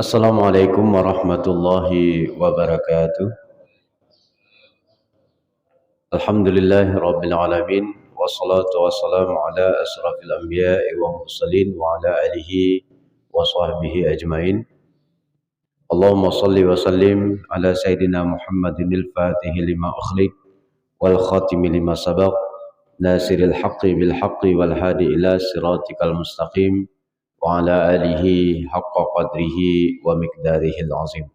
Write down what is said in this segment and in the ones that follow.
Assalamualaikum warahmatullahi wabarakatuh. Alhamdulillahi rabbil alamin. Wassalatu wassalamu ala asrafil anbiya'i wa mursalin wa ala alihi wa sahbihi ajmain. Allahumma salli wa sallim ala sayyidina Muhammadinil fatihi lima ukhliq wal khatimi lima sabaq nasiril haqqi bil haqqi wal hadi ila siratikal mustaqim wa ala alihi haqqa qadrihi wa miqdarihil azim.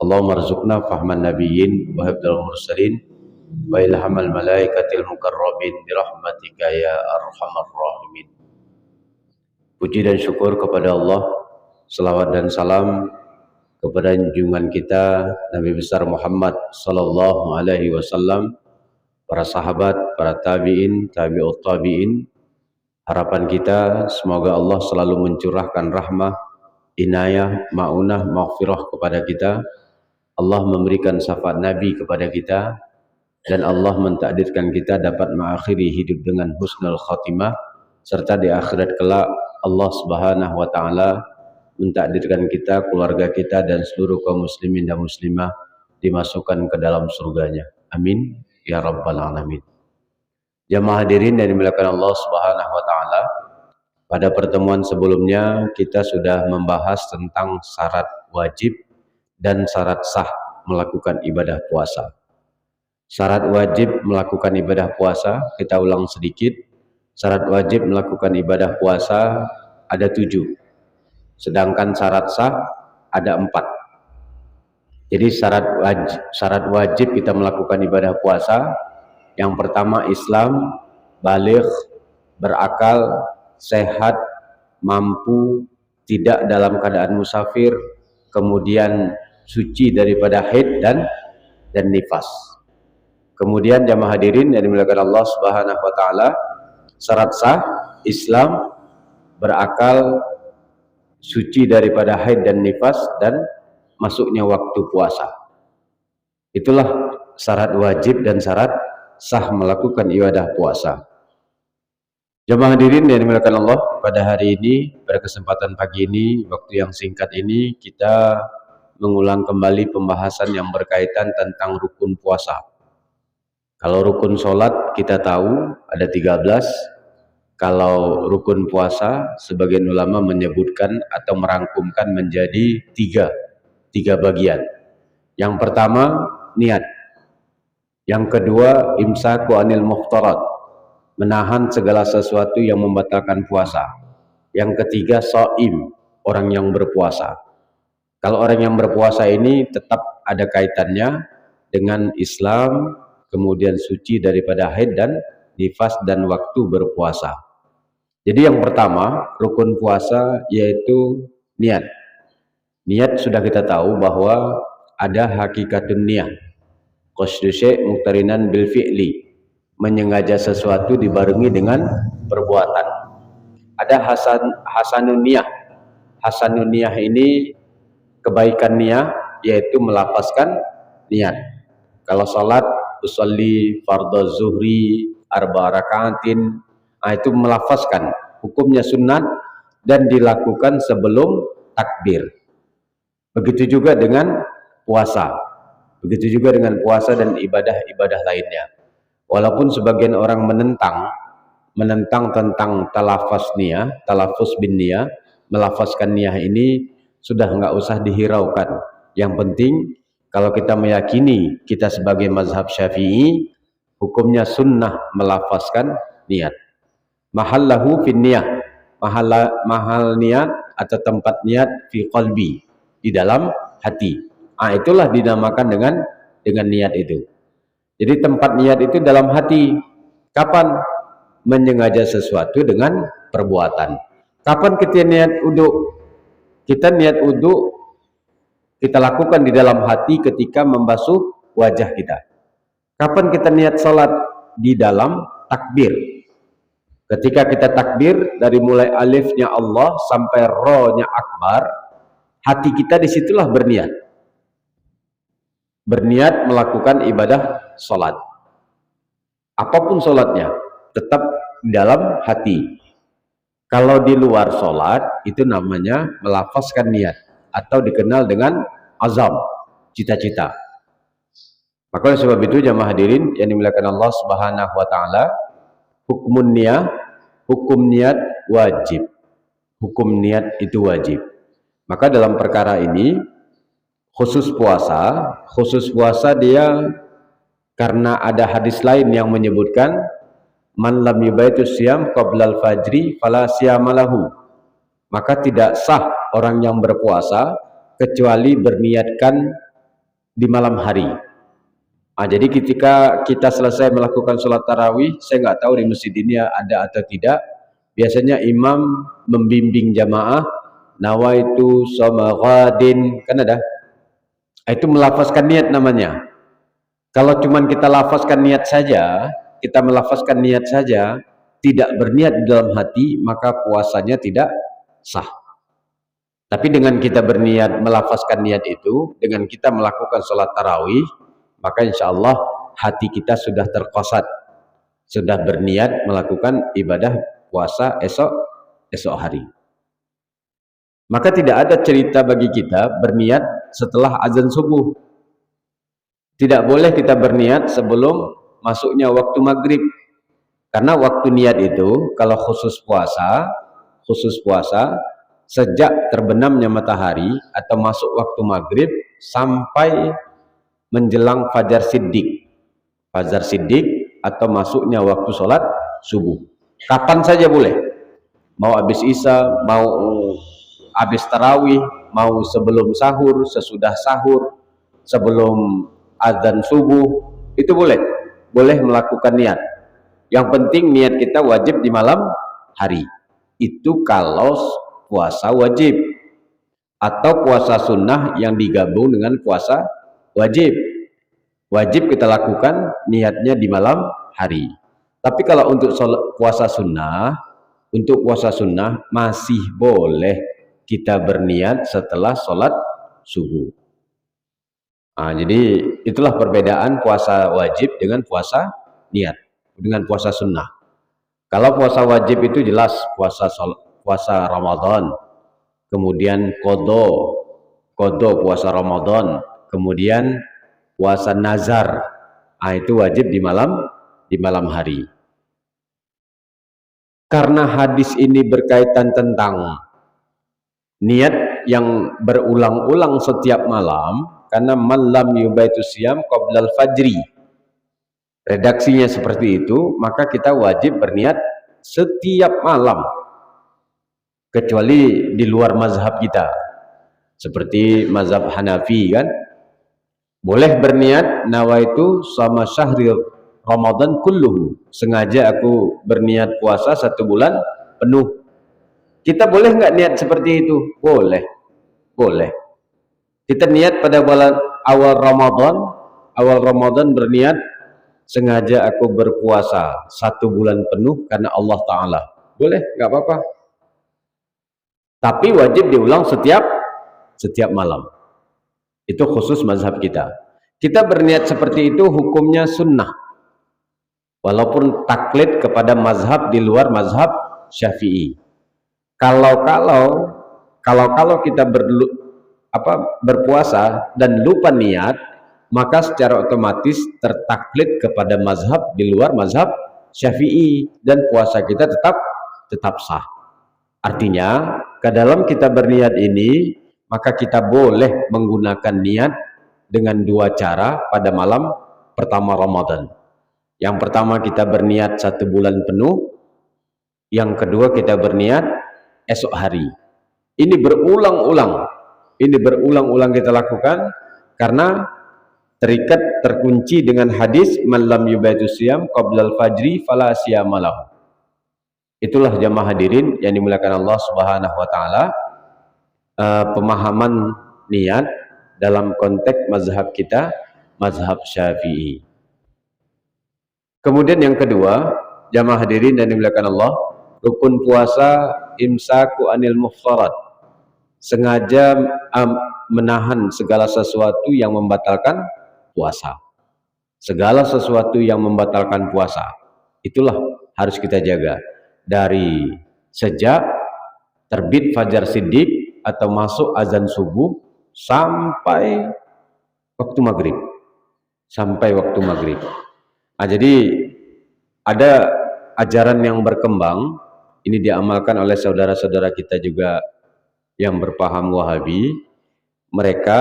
Allahumma rzuqna fahman nabiyyin wa hifdzal mursalin wa ilhamal malaikatil mukarrabin birahmatika ya arhamar rahimin. Puji dan syukur kepada Allah, selawat dan salam kepada junjungan kita Nabi besar Muhammad sallallahu alaihi wasallam, para sahabat, para tabi'in, tabi'ut tabi'in. Harapan kita semoga Allah selalu mencurahkan rahmah, inayah, ma'unah, maghfirah kepada kita. Allah memberikan syafaat Nabi kepada kita, dan Allah mentakdirkan kita dapat mengakhiri hidup dengan husnul khatimah, serta di akhirat kelak Allah Subhanahu wa taala mentakdirkan kita, keluarga kita dan seluruh kaum muslimin dan muslimah dimasukkan ke dalam surganya. Amin ya rabbal alamin. Jamaah hadirin yang dimuliakan Allah Subhanahu wa taala, pada pertemuan sebelumnya kita sudah membahas tentang syarat wajib dan syarat sah melakukan ibadah puasa. Syarat wajib melakukan ibadah puasa, kita ulang sedikit. Syarat wajib melakukan ibadah puasa ada 7, sedangkan syarat sah ada 4. Jadi syarat wajib kita melakukan ibadah puasa, yang pertama Islam, baligh, berakal, sehat, mampu, tidak dalam keadaan musafir, kemudian suci daripada haid dan nifas. Kemudian jamaah hadirin yang dimuliakan Allah Subhanahu wa taala, syarat sah Islam, berakal, suci daripada haid dan nifas, dan masuknya waktu puasa. Itulah syarat wajib dan syarat sah melakukan ibadah puasa. Jamaah hadirin yang dimuliakan Allah, pada hari ini, pada kesempatan pagi ini, waktu yang singkat ini, kita mengulang kembali pembahasan yang berkaitan tentang rukun puasa. Kalau rukun sholat kita tahu ada 13. Kalau rukun puasa sebagian ulama menyebutkan atau merangkumkan menjadi tiga bagian. Yang pertama niat, yang kedua imsaku anil muftarat, menahan segala sesuatu yang membatalkan puasa. Yang ketiga shaim, orang yang berpuasa. Kalau orang yang berpuasa ini tetap ada kaitannya dengan Islam, kemudian suci daripada haid dan nifas dan waktu berpuasa. Jadi yang pertama rukun puasa yaitu niat. Niat sudah kita tahu bahwa ada hakikatun niyah, qasdu syai' muqtarinan bil fi'li, menyengaja sesuatu dibarengi dengan perbuatan. Ada hasanun niyah. Hasanun niyah ini kebaikan niyah, yaitu melafazkan niat. Kalau salat usolli fardhu zuhri arba rakaatin, itu melafazkan, hukumnya sunat dan dilakukan sebelum takbir. Begitu juga dengan puasa. Begitu juga dengan puasa dan ibadah-ibadah lainnya. Walaupun sebagian orang menentang tentang talafuz niyah, talafuz bin niyah, melafazkan niyah ini sudah nggak usah dihiraukan. Yang penting kalau kita meyakini kita sebagai mazhab Syafi'i, hukumnya sunnah melafazkan niat. Mahallahu fin niyah, mahal niat atau tempat niat fi qalbi, di dalam hati. Itulah dinamakan dengan niat itu. Jadi tempat niat itu dalam hati. Kapan? Menyengaja sesuatu dengan perbuatan. Kapan kita niat uduk? Kita niat uduk kita lakukan di dalam hati ketika membasuh wajah kita. Kapan kita niat salat? Di dalam takbir. Ketika kita takbir dari mulai alifnya Allah sampai ro-nya akbar, hati kita disitulah berniat. Berniat melakukan ibadah salat. Apapun salatnya, tetap di dalam hati. Kalau di luar salat itu namanya melafazkan niat. atau dikenal dengan azam, cita-cita. Maka oleh sebab itu jamaah hadirin yang dimuliakan Allah Subhanahu wa taala, hukum niat wajib. Hukum niat itu wajib. Maka dalam perkara ini khusus puasa dia karena ada hadis lain yang menyebutkan man lam yubaitu siyam qablal fajri fala siyamalahu. Maka tidak sah orang yang berpuasa kecuali berniatkan di malam hari. Jadi ketika kita selesai melakukan sholat tarawih, saya nggak tahu di masjid ini ada atau tidak, biasanya imam membimbing jamaah, nawaitu shoma ghadin, kan ada? Itu melafazkan niat namanya. Kalau cuman kita lafazkan niat saja, kita melafazkan niat saja, tidak berniat di dalam hati, maka puasanya tidak sah. Tapi dengan kita berniat melafazkan niat itu, dengan kita melakukan sholat tarawih, maka insya Allah hati kita sudah terqasad, sudah berniat melakukan ibadah puasa esok hari. Maka tidak ada cerita bagi kita berniat setelah azan subuh. Tidak boleh kita berniat sebelum masuknya waktu maghrib. Karena waktu niat itu kalau khusus puasa sejak terbenamnya matahari atau masuk waktu maghrib sampai menjelang fajar siddiq atau masuknya waktu sholat subuh. Kapan saja boleh, mau habis isya, mau habis tarawih, mau sebelum sahur, sesudah sahur, sebelum azan subuh, itu boleh melakukan niat. Yang penting niat kita wajib di malam hari. Itu kalau puasa wajib atau puasa sunnah yang digabung dengan puasa wajib kita lakukan niatnya di malam hari. Tapi kalau untuk puasa sunnah masih boleh kita berniat setelah sholat subuh. Jadi itulah perbedaan puasa wajib dengan puasa niat, dengan puasa sunnah. Kalau puasa wajib itu jelas puasa Ramadan, kemudian qadha puasa Ramadan, kemudian puasa nazar, itu wajib di malam hari. Karena hadis ini berkaitan tentang niat yang berulang-ulang setiap malam, karena man lam yubaitu siyam qablal fajri, redaksinya seperti itu, maka kita wajib berniat setiap malam, kecuali di luar mazhab kita, seperti mazhab Hanafi kan, boleh berniat nawaitu sama syahri Ramadan kulluhu, sengaja aku berniat puasa 1 bulan penuh. Kita boleh nggak niat seperti itu? Boleh. Kita niat pada awal Ramadan berniat sengaja aku berpuasa 1 bulan penuh karena Allah Ta'ala. Boleh, nggak apa-apa. Tapi wajib diulang setiap malam. Itu khusus mazhab kita. Kita berniat seperti itu hukumnya sunnah. Walaupun taklid kepada mazhab di luar mazhab Syafi'i. Kalau kita berpuasa dan lupa niat, maka secara otomatis tertaklid kepada mazhab di luar mazhab Syafi'i dan puasa kita tetap sah. Artinya, ke dalam kita berniat ini, maka kita boleh menggunakan niat dengan 2 cara pada malam pertama Ramadan. Yang pertama kita berniat 1 bulan penuh, yang kedua kita berniat esok hari. Ini berulang-ulang kita lakukan karena terkunci dengan hadis man lam yubaitu siyam qablal fajri fala siyamalahu. Itulah jamaah hadirin yang dimuliakan Allah Subhanahu wa taala, pemahaman niat dalam konteks mazhab kita, mazhab Syafi'i. Kemudian yang kedua, jamaah hadirin yang dimuliakan Allah, rukun puasa imsaku anil muftarat, sengaja menahan segala sesuatu yang membatalkan puasa. Segala sesuatu yang membatalkan puasa, itulah harus kita jaga. Dari sejak terbit fajar siddiq atau masuk azan subuh sampai waktu maghrib. Sampai waktu maghrib. Nah, jadi ada ajaran yang berkembang, ini diamalkan oleh saudara-saudara kita juga yang berpaham Wahabi. Mereka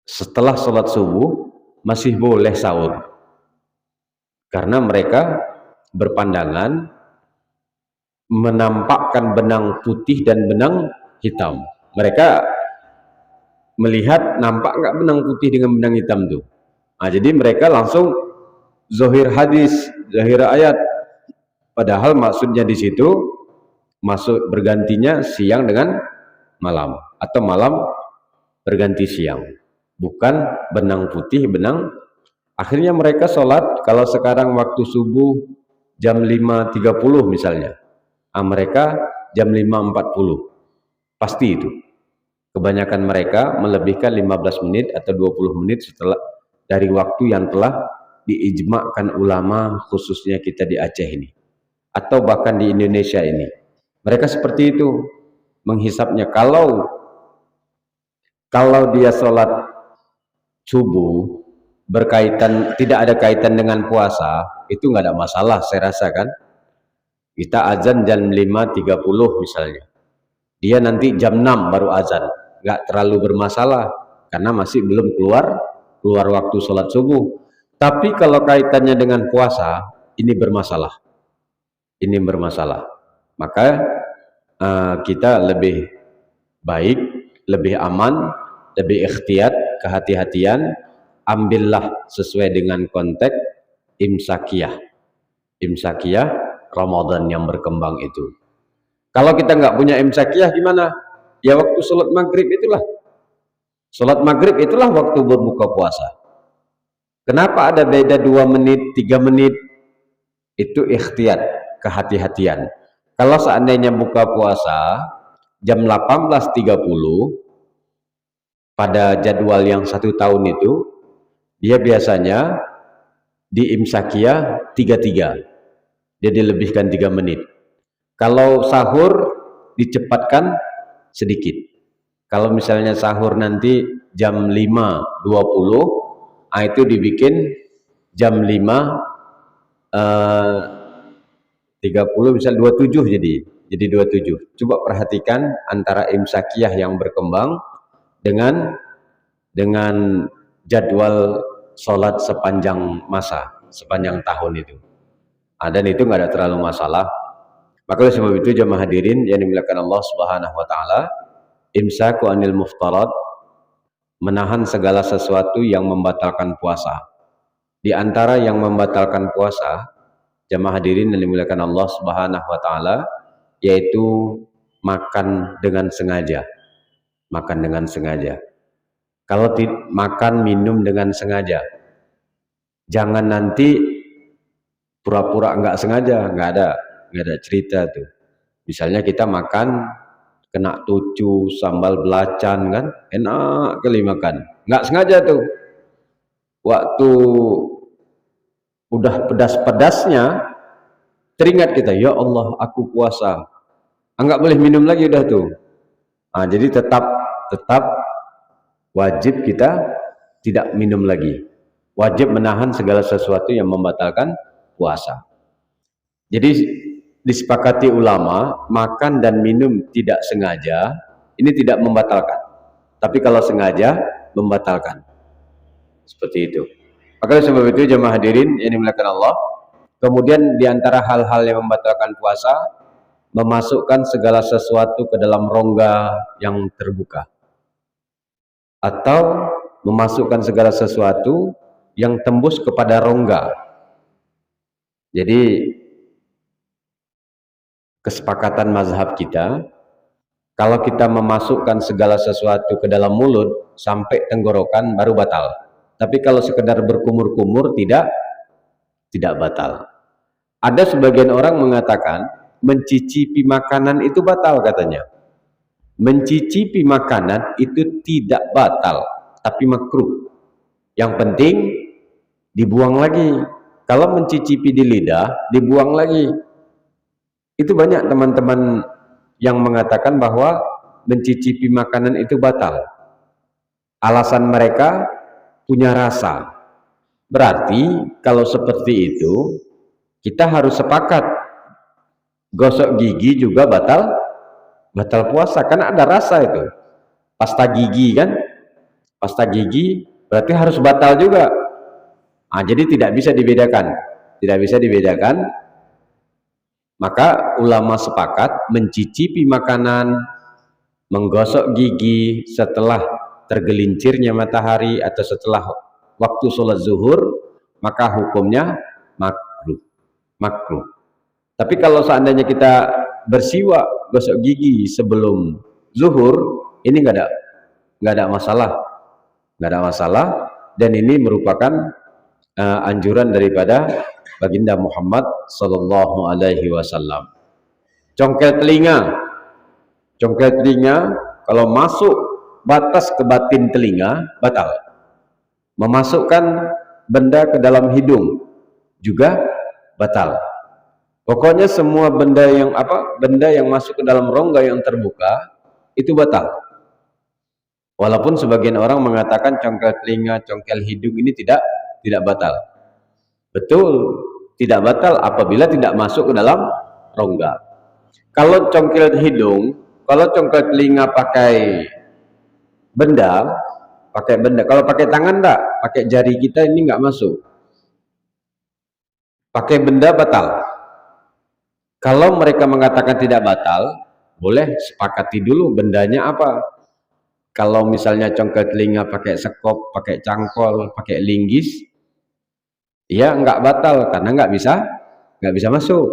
setelah sholat subuh masih boleh sahur, karena mereka berpandangan menampakkan benang putih dan benang hitam. Mereka melihat nampak nggak benang putih dengan benang hitam tuh. Nah, jadi mereka langsung zahir hadis, zahir ayat. Padahal maksudnya di situ masuk bergantinya siang dengan malam atau malam berganti siang. Bukan benang putih, benang. Akhirnya mereka sholat, kalau sekarang waktu subuh jam 5.30 misalnya. Nah, mereka jam 5.40. Pasti itu. Kebanyakan mereka melebihkan 15 menit atau 20 menit setelah dari waktu yang telah diijmakkan ulama, khususnya kita di Aceh ini atau bahkan di Indonesia ini. Mereka seperti itu menghisapnya. Kalau dia sholat subuh berkaitan, tidak ada kaitan dengan puasa, itu nggak ada masalah saya rasa kan. Kita azan jam 5.30 misalnya, dia nanti jam 6 baru azan, nggak terlalu bermasalah karena masih belum keluar waktu sholat subuh. Tapi kalau kaitannya dengan puasa, ini bermasalah. Maka kita lebih baik, lebih aman, lebih ikhtiyat, kehati-hatian, ambillah sesuai dengan konteks imsakiyah Ramadan yang berkembang itu. Kalau kita nggak punya imsakiyah gimana? Ya waktu sholat maghrib itulah. Sholat maghrib itulah waktu berbuka puasa. Kenapa ada beda 2 menit, 3 menit? Itu ikhtiyat, kehati-hatian. Kalau seandainya buka puasa jam 18.30 pada jadwal yang 1 tahun itu, dia biasanya di imsakiyah 33. Dia dilebihkan 3 menit. Kalau sahur dicepatkan sedikit. Kalau misalnya sahur nanti jam 5.20, itu dibikin jam 5.30 misal 27 jadi 27. Coba perhatikan antara imsakiyah yang berkembang dengan jadwal sholat sepanjang masa, sepanjang tahun itu. Dan itu nggak ada terlalu masalah. Maka oleh sebab itu jemaah hadirin yang dimuliakan Allah Subhanahu wa taala, imsaku anil muftarat, menahan segala sesuatu yang membatalkan puasa. Di antara yang membatalkan puasa, jemaah hadirin yang dimuliakan Allah Subhanahu wa taala, yaitu makan dengan sengaja. Makan dengan sengaja. Kalau makan minum dengan sengaja, jangan nanti pura-pura nggak sengaja, nggak ada cerita tuh. Misalnya kita makan kena tucu sambal belacan kan, enak kali makan, nggak sengaja tuh. Waktu udah pedas-pedasnya teringat kita, ya Allah aku puasa, nggak boleh minum lagi udah tuh. Jadi tetap wajib kita tidak minum lagi, wajib menahan segala sesuatu yang membatalkan puasa. Jadi disepakati ulama, makan dan minum tidak sengaja ini tidak membatalkan, tapi kalau sengaja membatalkan. Seperti itu. Maka sebab itu jemaah hadirin yang dimuliakan Allah, kemudian diantara hal-hal yang membatalkan puasa, memasukkan segala sesuatu ke dalam rongga yang terbuka, atau memasukkan segala sesuatu yang tembus kepada rongga. Jadi kesepakatan mazhab kita, kalau kita memasukkan segala sesuatu ke dalam mulut sampai tenggorokan baru batal. Tapi kalau sekedar berkumur-kumur tidak batal. Ada sebagian orang mengatakan mencicipi makanan itu batal katanya. Mencicipi makanan itu tidak batal, tapi makruh. Yang penting dibuang lagi. Kalau mencicipi di lidah, dibuang lagi. Itu banyak teman-teman yang mengatakan bahwa mencicipi makanan itu batal. Alasan mereka punya rasa. Berarti kalau seperti itu kita harus sepakat gosok gigi juga batal puasa, karena ada rasa itu. Pasta gigi kan, pasta gigi berarti harus batal juga. Jadi tidak bisa dibedakan. Maka ulama sepakat mencicipi makanan, menggosok gigi setelah tergelincirnya matahari atau setelah waktu sholat zuhur, maka hukumnya makruh. Tapi kalau seandainya kita bersiwak, gosok gigi sebelum zuhur, ini nggak ada masalah, dan ini merupakan anjuran daripada baginda Muhammad Sallallahu Alaihi Wasallam. Congkel telinga kalau masuk batas ke batin telinga batal. Memasukkan benda ke dalam hidung juga batal. Pokoknya semua benda yang masuk ke dalam rongga yang terbuka itu batal. Walaupun sebagian orang mengatakan congkel telinga, congkel hidung ini tidak batal. Betul, tidak batal apabila tidak masuk ke dalam rongga. Kalau congkel hidung, kalau congkel telinga pakai benda. Kalau pakai tangan enggak, pakai jari kita ini enggak masuk. Pakai benda batal. Kalau mereka mengatakan tidak batal, boleh sepakati dulu bendanya apa. Kalau misalnya congkel telinga pakai sekop, pakai cangkol, pakai linggis, ya enggak batal karena enggak bisa masuk.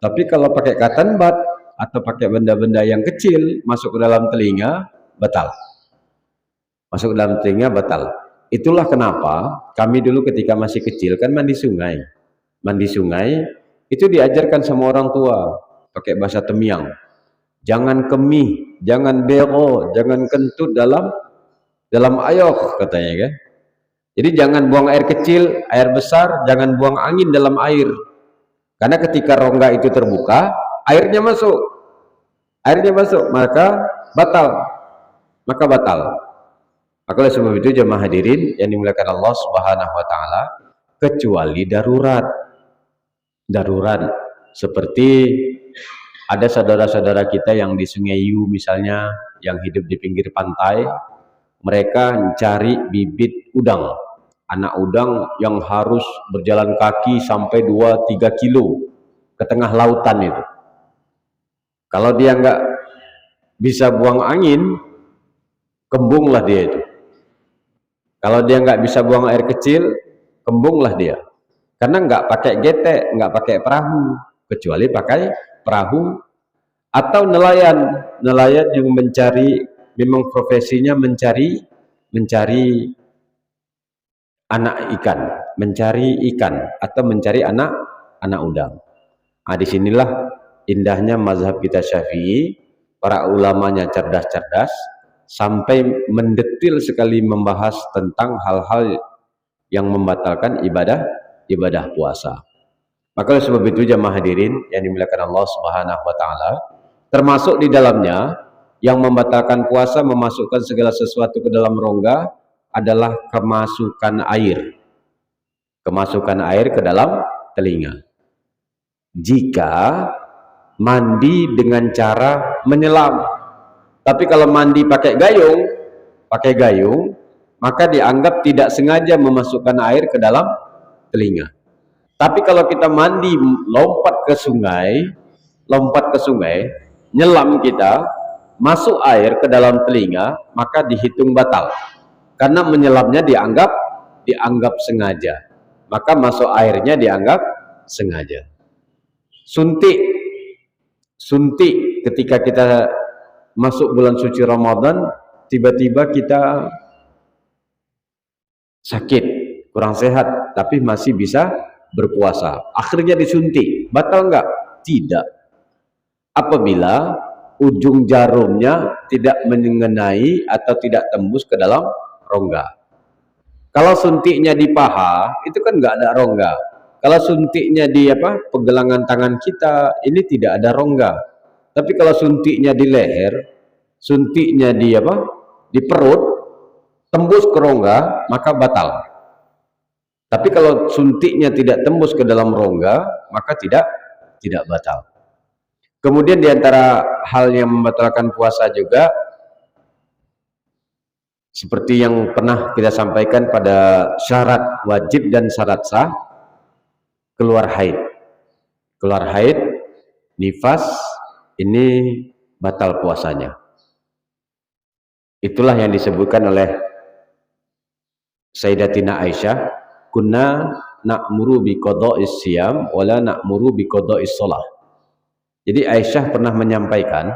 Tapi kalau pakai cotton bud atau pakai benda-benda yang kecil masuk ke dalam telinga, batal. Masuk ke dalam telinga batal. Itulah kenapa kami dulu ketika masih kecil kan mandi sungai. Mandi sungai itu diajarkan sama orang tua pakai bahasa Temiang. Jangan kemih, jangan bero, jangan kentut dalam ayok katanya kan. Jadi jangan buang air kecil, air besar, jangan buang angin dalam air. Karena ketika rongga itu terbuka, airnya masuk, maka batal. Maka oleh sebab itu jemaah hadirin yang dimuliakan Allah Subhanahu wa taala, kecuali darurat seperti ada saudara-saudara kita yang di Sungai Yu misalnya, yang hidup di pinggir pantai, mereka mencari bibit udang, anak udang yang harus berjalan kaki sampai 2-3 kilo ke tengah lautan itu. Kalau dia nggak bisa buang angin, kembunglah dia itu. Kalau dia nggak bisa buang air kecil, kembunglah dia. Karena nggak pakai getek, nggak pakai perahu, kecuali pakai perahu atau nelayan yang mencari, memang profesinya mencari anak ikan, mencari ikan atau mencari anak udang. Disinilah indahnya mazhab kita Syafi'i, para ulamanya cerdas-cerdas sampai mendetil sekali membahas tentang hal-hal yang membatalkan ibadah puasa. Maka oleh sebab itu jemaah hadirin yang dimuliakan Allah Subhanahu wa taala, termasuk di dalamnya yang membatalkan puasa, memasukkan segala sesuatu ke dalam rongga adalah kemasukan air ke dalam telinga. Jika mandi dengan cara menyelam. Tapi kalau mandi pakai gayung, maka dianggap tidak sengaja memasukkan air ke dalam telinga. Tapi kalau kita mandi lompat ke sungai, nyelam kita, masuk air ke dalam telinga, maka dihitung batal. Karena menyelamnya dianggap sengaja. Maka masuk airnya dianggap sengaja. Suntik ketika kita masuk bulan suci Ramadan, tiba-tiba kita sakit, kurang sehat, tapi masih bisa berpuasa. Akhirnya disuntik, batal enggak? Tidak. Apabila ujung jarumnya tidak mengenai atau tidak tembus ke dalam rongga. Kalau suntiknya di paha, itu kan enggak ada rongga. Kalau suntiknya di pegelangan tangan kita, ini tidak ada rongga. Tapi kalau suntiknya di leher, suntiknya di apa? Di perut, tembus ke rongga, maka batal. Tapi kalau suntiknya tidak tembus ke dalam rongga, maka tidak batal. Kemudian diantara hal yang membatalkan puasa juga, seperti yang pernah kita sampaikan pada syarat wajib dan syarat sah, keluar haid. Keluar haid, nifas, ini batal puasanya. Itulah yang disebutkan oleh Sayyidatina Aisyah, kunna na'muru bi qada'is siyam wala na'muru bi qada'is shalah. Jadi Aisyah pernah menyampaikan,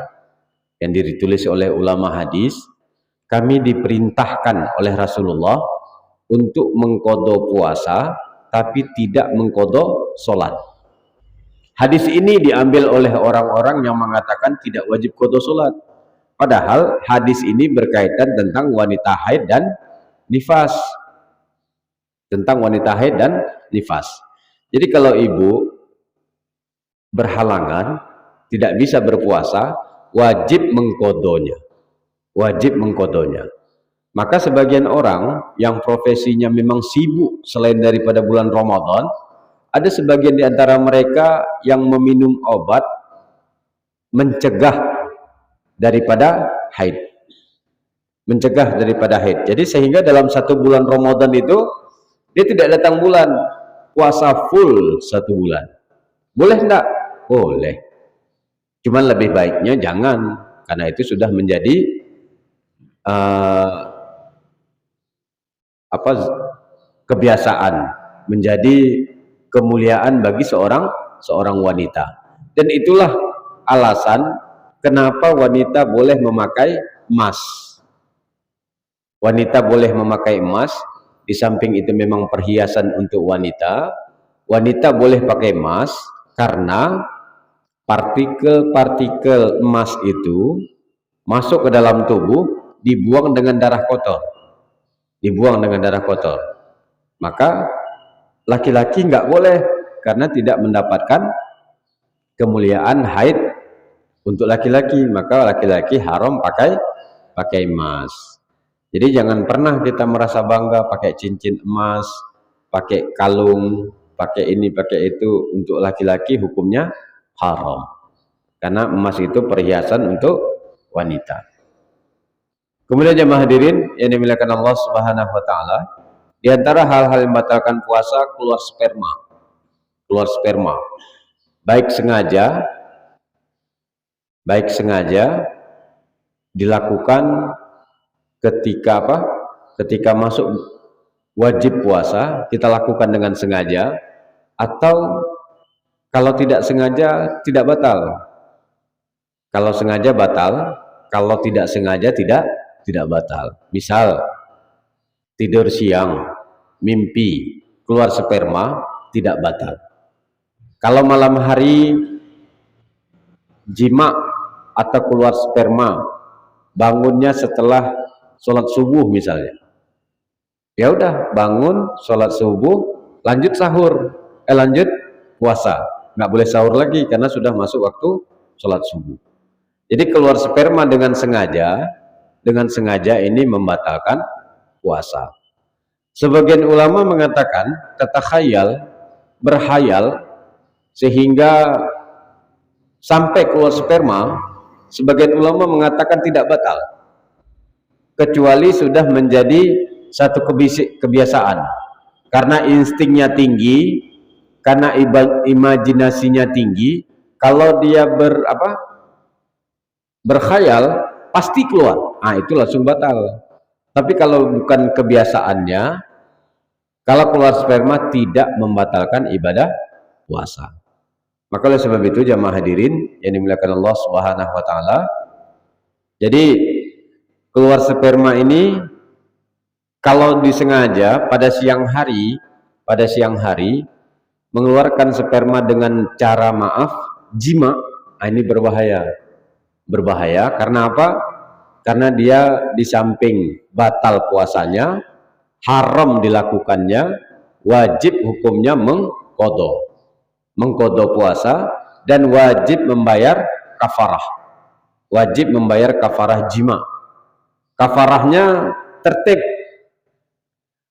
yang ditulis oleh ulama hadis, kami diperintahkan oleh Rasulullah untuk mengqadha puasa tapi tidak mengqadha salat. Hadis ini diambil oleh orang-orang yang mengatakan tidak wajib qadha salat. Padahal hadis ini berkaitan tentang wanita haid dan nifas. Tentang wanita haid dan nifas. Jadi kalau ibu berhalangan, tidak bisa berpuasa, wajib mengqadhanya. Wajib mengqadhanya. Maka sebagian orang yang profesinya memang sibuk selain daripada bulan Ramadan, ada sebagian di antara mereka yang meminum obat mencegah daripada haid. Mencegah daripada haid. Jadi sehingga dalam satu bulan Ramadan itu dia tidak datang bulan, puasa full satu bulan. Boleh enggak? Boleh. Cuman lebih baiknya jangan, karena itu sudah menjadi kebiasaan, menjadi kemuliaan bagi seorang wanita. Dan itulah alasan kenapa wanita boleh memakai emas. Wanita boleh memakai emas. Di samping itu memang perhiasan untuk wanita. Wanita boleh pakai emas karena partikel-partikel emas itu masuk ke dalam tubuh, dibuang dengan darah kotor. Dibuang dengan darah kotor. Maka laki-laki nggak boleh, karena tidak mendapatkan kemuliaan haid untuk laki-laki. Maka laki-laki haram pakai emas. Jadi jangan pernah kita merasa bangga pakai cincin emas, pakai kalung, pakai ini, pakai itu. Untuk laki-laki hukumnya haram. Karena emas itu perhiasan untuk wanita. Kemudian jemaah hadirin yang dimuliakan Allah Subhanahu wa taala, di antara hal-hal yang membatalkan puasa, keluar sperma. Keluar sperma. Baik sengaja dilakukan ketika masuk wajib puasa, kita lakukan dengan sengaja, atau kalau tidak sengaja tidak batal. Kalau sengaja batal, kalau tidak sengaja tidak batal. Misal tidur siang, mimpi keluar sperma, tidak batal. Kalau malam hari jima atau keluar sperma, bangunnya setelah sholat subuh misalnya, ya udah bangun sholat subuh, lanjut sahur, lanjut puasa, nggak boleh sahur lagi karena sudah masuk waktu sholat subuh. Jadi keluar sperma dengan sengaja ini membatalkan puasa. Sebagian ulama mengatakan tatakhayal, berhayal sehingga sampai keluar sperma, sebagian ulama mengatakan tidak batal, kecuali sudah menjadi satu kebiasaan, karena instingnya tinggi, karena imajinasinya tinggi. Kalau dia berkhayal pasti keluar, itu langsung batal. Tapi kalau bukan kebiasaannya, kalau keluar sperma tidak membatalkan ibadah puasa. Maka oleh sebab itu jamaah hadirin yang dimuliakan Allah Subhanahu wa taala, jadi keluar sperma ini kalau disengaja pada siang hari mengeluarkan sperma dengan cara jima, ini berbahaya. Karena apa? Karena dia di samping batal puasanya, haram dilakukannya, wajib hukumnya mengqadha puasa, dan wajib membayar kafarah. Wajib membayar kafarah jima. Kafarahnya tertib.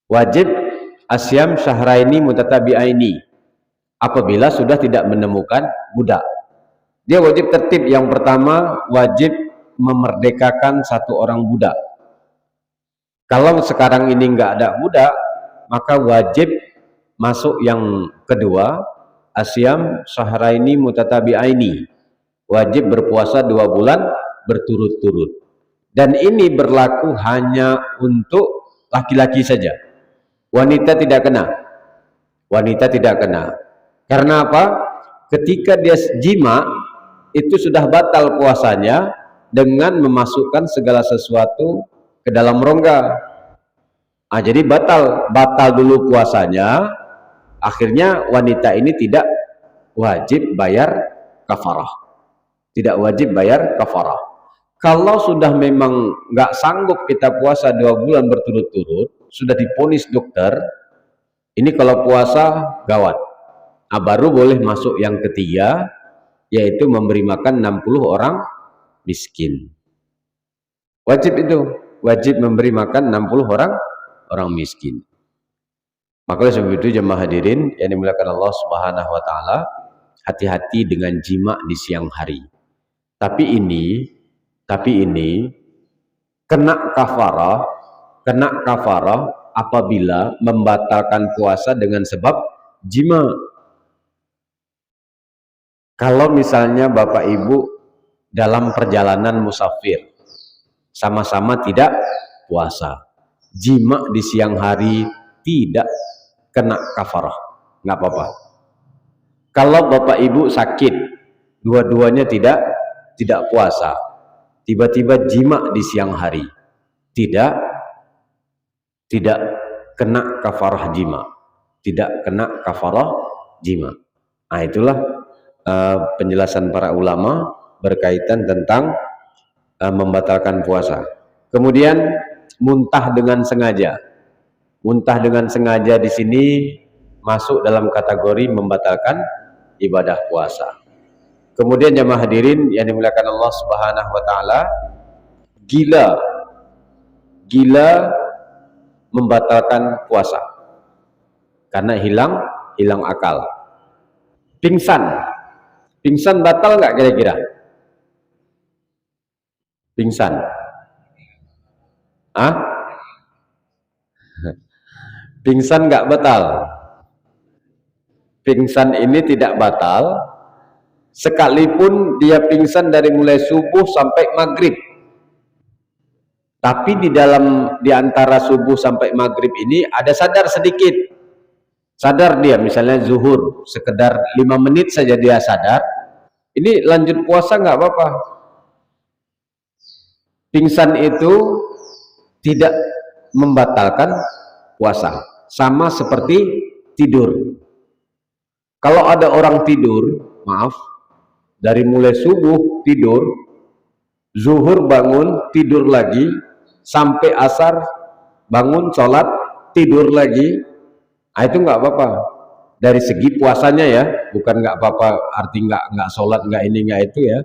Wajib asyam syahraini mutatabi'aini. Apabila sudah tidak menemukan budak, dia wajib tertib. Yang pertama, wajib memerdekakan satu orang budak. Kalau sekarang ini nggak ada budak, maka wajib masuk yang kedua, asyam syahraini mutatabi'aini. Wajib berpuasa 2 bulan berturut-turut. Dan ini berlaku hanya untuk laki-laki saja. Wanita tidak kena. Wanita tidak kena. Karena apa? Ketika dia jima, itu sudah batal puasanya dengan memasukkan segala sesuatu ke dalam rongga. Jadi batal dulu puasanya. Akhirnya wanita ini tidak wajib bayar kafarah. Tidak wajib bayar kafarah. Kalau sudah memang nggak sanggup kita puasa 2 bulan berturut-turut, sudah diponis dokter, ini kalau puasa gawat. Baru boleh masuk yang ketiga, yaitu memberi makan 60 orang miskin. Wajib itu, wajib memberi makan 60 orang miskin. Maka sebab itu jemaah hadirin yang dimuliakan Allah Subhanahu wa taala, hati-hati dengan jima di siang hari. Tapi ini kena kafarah apabila membatalkan puasa dengan sebab jima. Kalau misalnya Bapak Ibu dalam perjalanan musafir, sama-sama tidak puasa, jima di siang hari, tidak kena kafarah, nggak apa-apa. Kalau Bapak Ibu sakit, dua-duanya tidak puasa, tiba-tiba jima di siang hari, tidak kena kafarah jima, tidak kena kafarah jima. Nah, itulah penjelasan para ulama berkaitan tentang membatalkan puasa. Kemudian muntah dengan sengaja. Muntah dengan sengaja di sini masuk dalam kategori membatalkan ibadah puasa. Kemudian jemaah hadirin yang dimuliakan Allah Subhanahu wa taala, gila membatalkan puasa karena hilang akal. Pingsan batal nggak kira-kira? Pingsan? Pingsan nggak batal. Pingsan ini tidak batal sekalipun dia pingsan dari mulai subuh sampai maghrib. Tapi di antara subuh sampai maghrib ini ada sadar sedikit. Sadar dia, misalnya zuhur, sekedar 5 menit saja dia sadar. Ini lanjut puasa nggak apa-apa. Pingsan itu tidak membatalkan puasa, sama seperti tidur. Kalau ada orang tidur, dari mulai subuh tidur, zuhur bangun, tidur lagi, sampai asar bangun, sholat, tidur lagi, itu nggak apa-apa. Dari segi puasanya ya, bukan nggak apa-apa, arti nggak sholat, nggak ini, nggak itu ya.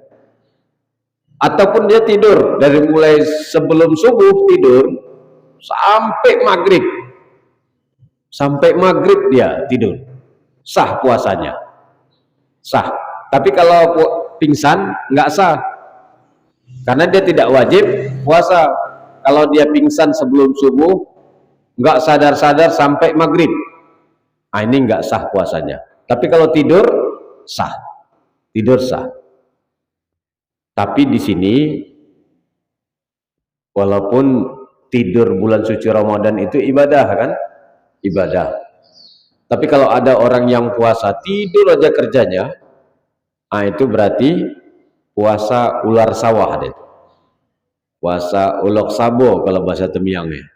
Ataupun dia tidur dari mulai sebelum subuh tidur sampai maghrib dia tidur, sah puasanya, sah. Tapi kalau pingsan nggak sah, karena dia tidak wajib puasa. Kalau dia pingsan sebelum subuh, nggak sadar-sadar sampai maghrib, ini nggak sah puasanya. Tapi kalau tidur sah, tidur sah. Tapi di sini walaupun tidur bulan suci Ramadan itu ibadah kan? Ibadah. Tapi kalau ada orang yang puasa tidur aja kerjanya, itu berarti puasa ular sawah deh. Puasa ulok sabo kalau bahasa Temyangnya.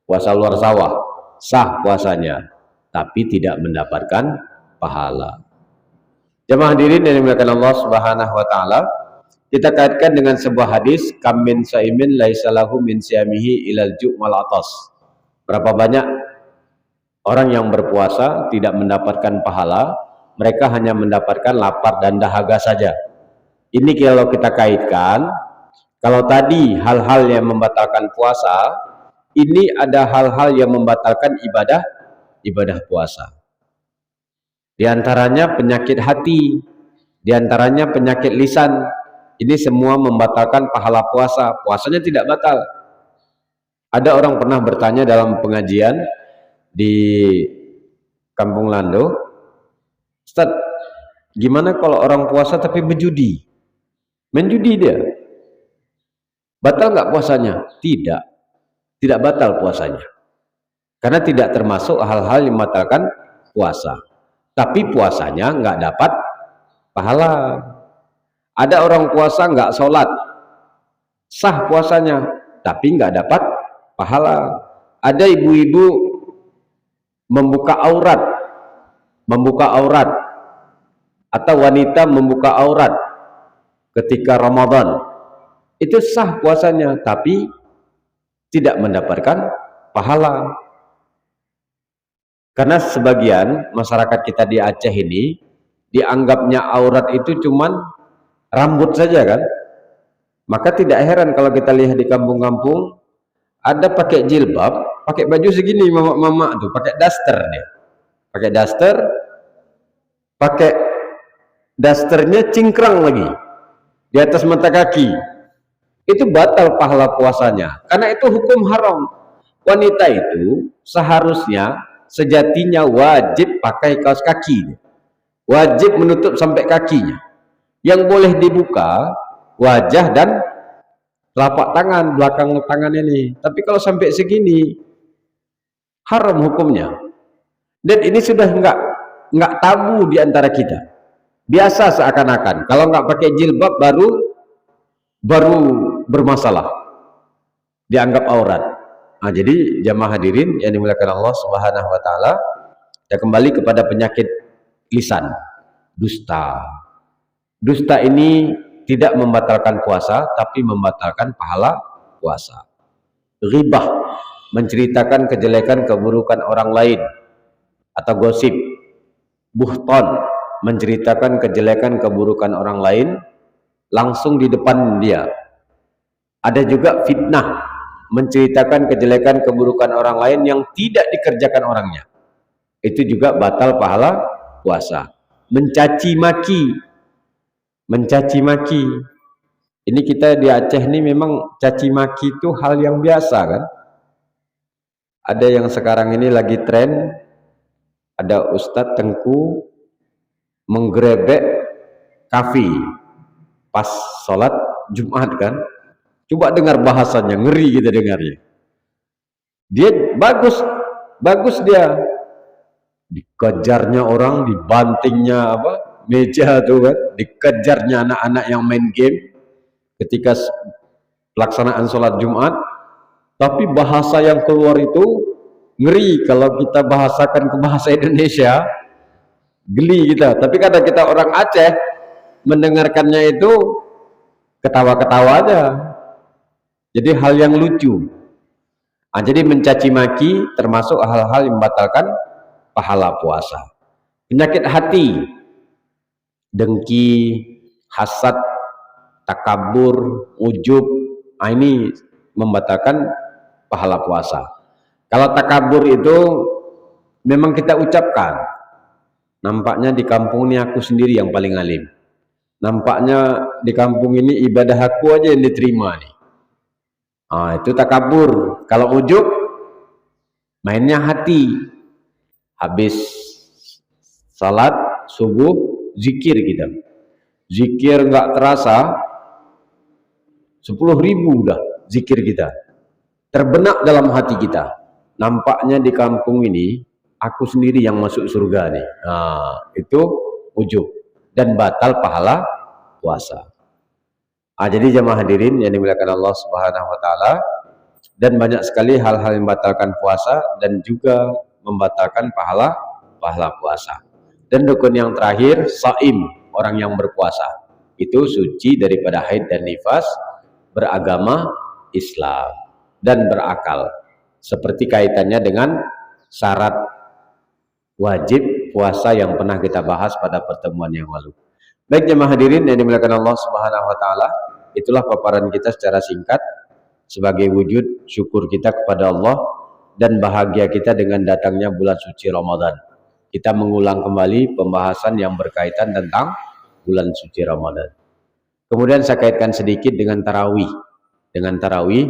Puasa ular sawah, sah puasanya, tapi tidak mendapatkan pahala. Jemaah hadirin yang dimuliakan Allah Subhanahu wa taala, kita kaitkan dengan sebuah hadis, kam min saimin laisa lahu min siyamihi ilal ju' wal atas. Berapa banyak orang yang berpuasa tidak mendapatkan pahala, mereka hanya mendapatkan lapar dan dahaga saja. Ini kalau kita kaitkan, kalau tadi hal-hal yang membatalkan puasa, ini ada hal-hal yang membatalkan ibadah puasa. Di antaranya penyakit hati, di antaranya penyakit lisan. Ini semua membatalkan pahala puasa. Puasanya tidak batal. Ada orang pernah bertanya dalam pengajian di Kampung Lando, Ustaz, gimana kalau orang puasa tapi berjudi? Menjudi dia. Batal nggak puasanya? Tidak. Tidak batal puasanya. Karena tidak termasuk hal-hal yang membatalkan puasa. Tapi puasanya nggak dapat pahala. Ada orang puasa nggak sholat, sah puasanya, tapi nggak dapat pahala. Ada ibu-ibu membuka aurat, atau wanita membuka aurat ketika Ramadan, itu sah puasanya, tapi tidak mendapatkan pahala. Karena sebagian masyarakat kita di Aceh ini dianggapnya aurat itu cuman rambut saja kan. Maka tidak heran kalau kita lihat di kampung-kampung ada pakai jilbab, pakai baju segini mama-mama tuh, pakai daster nih. Pakai dasternya cingkrang lagi di atas mata kaki. Itu batal pahala puasanya. Karena itu hukum haram. Wanita itu seharusnya sejatinya wajib pakai kaos kaki, wajib menutup sampai kakinya. Yang boleh dibuka wajah dan telapak tangan, belakang tangan ini. Tapi kalau sampai segini haram hukumnya. Dan ini sudah nggak tabu di antara kita. Biasa seakan-akan kalau nggak pakai jilbab baru bermasalah, dianggap aurat. Nah, jadi jamaah hadirin yang dimuliakan Allah Subhanahu wa taala, kita kembali kepada penyakit lisan, dusta. Dusta ini tidak membatalkan puasa, tapi membatalkan pahala puasa. Ghibah, menceritakan kejelekan keburukan orang lain, atau gosip. Buhton, menceritakan kejelekan keburukan orang lain langsung di depan dia. Ada juga fitnah, menceritakan kejelekan keburukan orang lain yang tidak dikerjakan orangnya. Itu juga batal pahala puasa. Mencaci maki. Ini kita di Aceh ini memang caci maki itu hal yang biasa kan. Ada yang sekarang ini lagi tren, ada Ustadz Tengku menggerebek kafi pas sholat Jumat kan. Coba dengar bahasanya, ngeri kita dengarnya. Dia bagus dia. Dikejarnya orang, dibantingnya meja tuh kan, dikejarnya anak-anak yang main game ketika pelaksanaan sholat Jumat. Tapi bahasa yang keluar itu ngeri. Kalau kita bahasakan ke bahasa Indonesia, geli kita. Tapi karena kita orang Aceh, mendengarkannya itu ketawa-ketawa aja. Jadi hal yang lucu. Nah, jadi mencaci maki termasuk hal-hal yang membatalkan pahala puasa. Penyakit hati, dengki, hasad, takabur, ujub, ini membatalkan pahala puasa. Kalau takabur itu memang kita ucapkan, nampaknya di kampung ini aku sendiri yang paling alim, nampaknya di kampung ini ibadah aku aja yang diterima nih. Itu takabur. Kalau ujub, mainnya hati. Habis salat subuh, zikir kita. Zikir nggak terasa, 10.000 udah zikir kita. Terbenak dalam hati kita. Nampaknya di kampung ini, aku sendiri yang masuk surga nih. Itu ujub. Dan batal pahala puasa. Jadi jamaah hadirin yang dimuliakan Allah Subhanahu wa taala, dan banyak sekali hal-hal yang membatalkan puasa dan juga membatalkan pahala puasa. Dan rukun yang terakhir, shaim, orang yang berpuasa. Itu suci daripada haid dan nifas, beragama Islam dan berakal. Seperti kaitannya dengan syarat wajib puasa yang pernah kita bahas pada pertemuan yang lalu. Baik jemaah hadirin yang dimuliakan Allah Subhanahu wa taala, itulah paparan kita secara singkat sebagai wujud syukur kita kepada Allah dan bahagia kita dengan datangnya bulan suci Ramadan. Kita mengulang kembali pembahasan yang berkaitan tentang bulan suci Ramadan. Kemudian saya kaitkan sedikit dengan tarawih. Dengan tarawih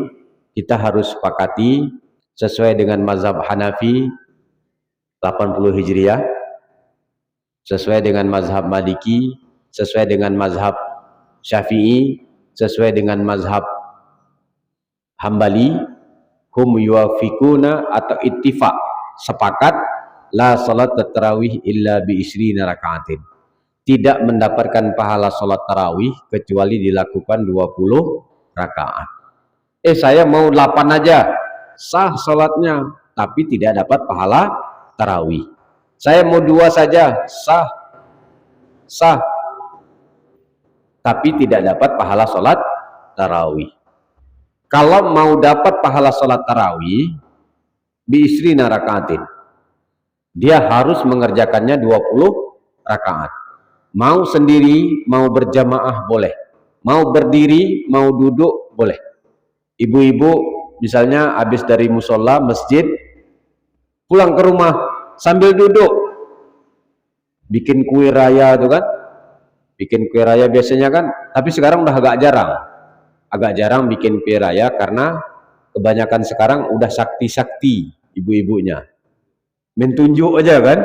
kita harus sepakati sesuai dengan mazhab Hanafi 80 Hijriah, sesuai dengan mazhab Maliki, sesuai dengan mazhab Syafi'i, sesuai dengan mazhab Hambali, hum yuwafiquna atau ittifaq, sepakat la salat tarawih illa bi isrina rakaatin. Tidak mendapatkan pahala salat tarawih kecuali dilakukan 20 rakaat. Saya mau 8 aja, sah salatnya, tapi tidak dapat pahala tarawih. Saya mau 2 saja, sah, tapi tidak dapat pahala salat tarawih. Kalau mau dapat pahala salat tarawih bi isrina rakaatin, dia harus mengerjakannya 20 rakaat. Mau sendiri, mau berjamaah boleh. Mau berdiri, mau duduk boleh. Ibu-ibu misalnya habis dari musola masjid pulang ke rumah sambil duduk bikin kue raya itu kan, bikin kue raya biasanya kan, tapi sekarang udah agak jarang bikin kue raya karena kebanyakan sekarang udah sakti-sakti ibu-ibunya, main tunjuk aja kan,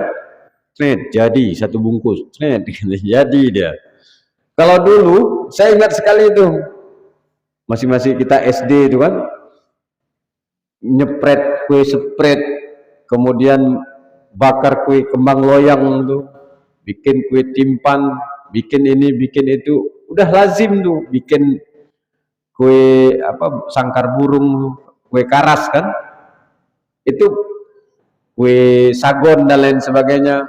jadi 1 bungkus, jadi dia. Kalau dulu saya ingat sekali itu, masih kita SD itu kan, nyepret kue sepret, kemudian bakar kue kembang loyang tuh, bikin kue timpan, bikin ini bikin itu, udah lazim tuh bikin kue sangkar burung, kue karas kan, itu kue sagon dan lain sebagainya,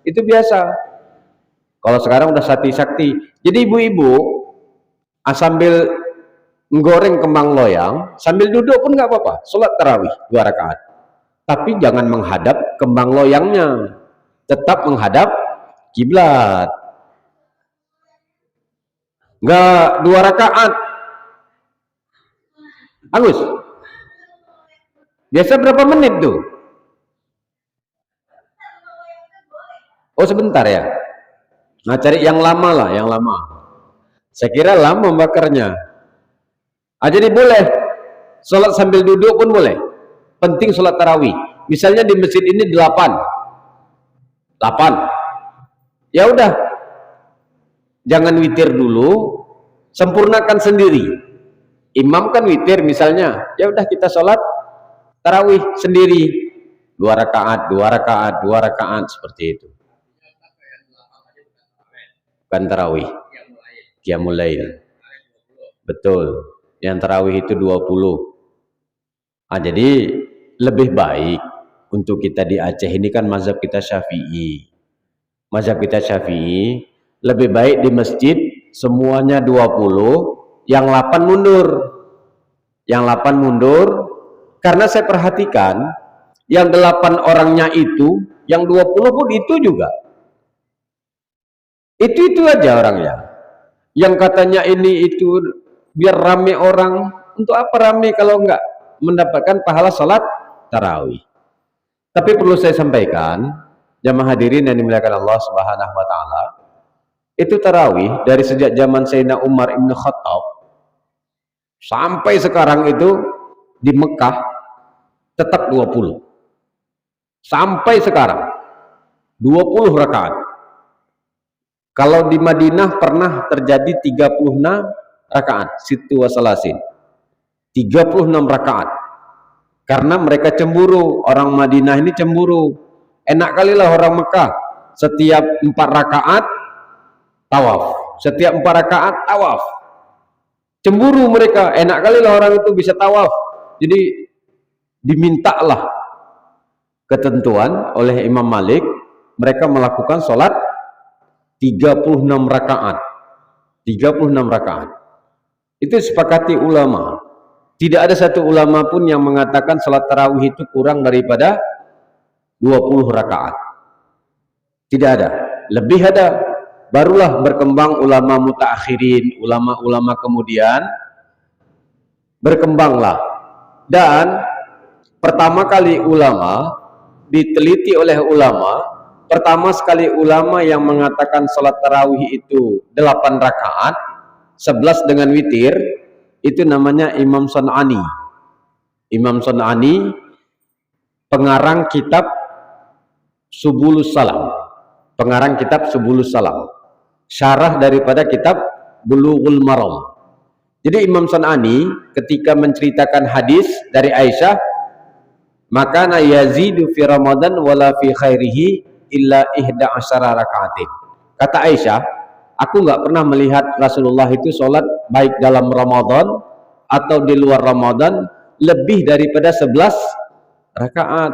itu biasa. Kalau sekarang udah sakti-sakti. Jadi ibu-ibu sambil menggoreng kembang loyang sambil duduk pun nggak apa-apa, sholat tarawih 2 rakaat. Tapi jangan menghadap kembang loyangnya, tetap menghadap kiblat. Nggak 2 rakaat. Agus, biasa berapa menit tuh? Oh sebentar ya. Nah cari yang lama lah, yang lama. Saya kira lama bakarnya. Jadi boleh sholat sambil duduk pun boleh. Penting sholat tarawih. Misalnya di masjid ini 8. Ya udah, jangan witir dulu, sempurnakan sendiri. Imam kan witir misalnya, ya udah kita sholat tarawih sendiri 2 rakaat, 2 rakaat, 2 rakaat seperti itu. Bukan tarawih, qiyamul lail. Betul, yang tarawih itu 20. Jadi lebih baik untuk kita di Aceh ini kan mazhab kita Syafi'i. Mazhab kita Syafi'i, lebih baik di masjid semuanya 20, yang 8 mundur. Yang 8 mundur, karena saya perhatikan yang 8 orangnya itu, yang 20 pun itu juga. Itu aja orangnya. Yang katanya ini itu biar rame orang, untuk apa rame kalau enggak mendapatkan pahala salat tarawih. Tapi perlu saya sampaikan, jamaah hadirin yang dimuliakan Allah Subhanahu wa taala, itu tarawih dari sejak zaman Sayyidina Umar Ibn Khattab sampai sekarang itu di Mekah tetap 20. Sampai sekarang 20 rakaat. Kalau di Madinah pernah terjadi 36 rakaat, situ wasalasin. 36 rakaat. Karena mereka cemburu, orang Madinah ini cemburu. Enak kali lah orang Mekah, setiap 4 rakaat tawaf, setiap 4 rakaat tawaf. Cemburu mereka, enak kali lah orang itu bisa tawaf. Jadi dimintalah ketentuan oleh Imam Malik, mereka melakukan sholat 36 rakaat. 36 rakaat. Itu sepakati ulama. Tidak ada satu ulama pun yang mengatakan salat tarawih itu kurang daripada 20 rakaat. Tidak ada. Lebih ada. barulah berkembang ulama mutaakhirin, ulama-ulama kemudian berkembanglah. Dan pertama kali ulama diteliti oleh ulama, pertama sekali ulama yang mengatakan salat tarawih itu 8 rakaat 11 dengan witir, itu namanya Imam Sun'ani. Imam Sun'ani pengarang kitab Subulus Salam, pengarang kitab Subulus Salam, syarah daripada kitab Bulughul Maram. Jadi Imam Sun'ani ketika menceritakan hadis dari Aisyah, maka na yazidu fi Ramadan wala fi khairihi illa 11 rakaatin. Kata Aisyah, aku nggak pernah melihat Rasulullah itu sholat baik dalam Ramadan atau di luar Ramadan lebih daripada 11 rakaat.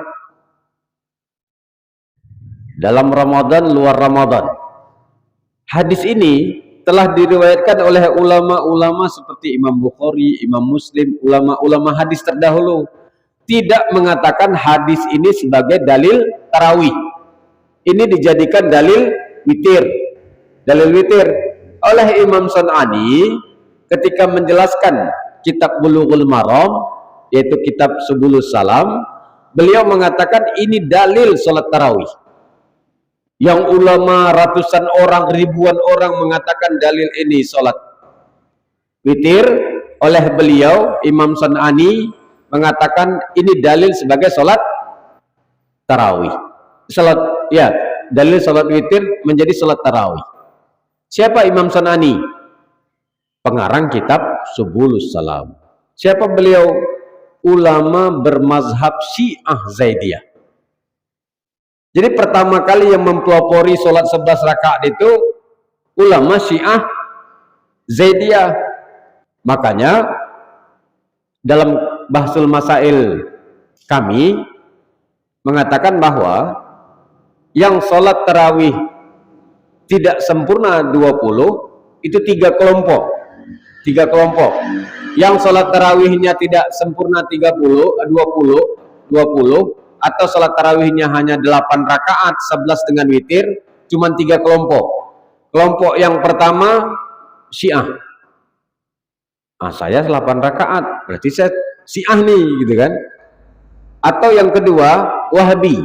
Dalam Ramadan, luar Ramadan. Hadis ini telah diriwayatkan oleh ulama-ulama seperti Imam Bukhari, Imam Muslim, ulama-ulama hadis terdahulu. Tidak mengatakan hadis ini sebagai dalil tarawih. Ini dijadikan dalil witir. Dalil witir oleh Imam Sun'ani ketika menjelaskan kitab Bulughul Maram, yaitu kitab Subulus Salam, beliau mengatakan ini dalil sholat tarawih. Yang ulama ratusan orang, ribuan orang mengatakan dalil ini sholat witir, oleh beliau Imam Sun'ani mengatakan ini dalil sebagai sholat tarawih. Sholat, ya, dalil sholat witir menjadi sholat tarawih. Siapa Imam Sun'ani? Pengarang kitab Subulus Salam. Siapa beliau? Ulama bermazhab Syiah Zaidiyah. Jadi pertama kali yang mempelopori sholat 11 rakaat itu ulama Syiah Zaidiyah. Makanya dalam Bahsul Masail kami mengatakan bahwa yang sholat tarawih tidak sempurna 20 itu 3 kelompok. 3 kelompok. Yang sholat tarawihnya tidak sempurna 20 atau sholat tarawihnya hanya 8 rakaat 11 dengan witir, cuma 3 kelompok. Kelompok yang pertama Syiah. Saya 8 rakaat, berarti saya Syiah nih, gitu kan? Atau yang kedua Wahabi.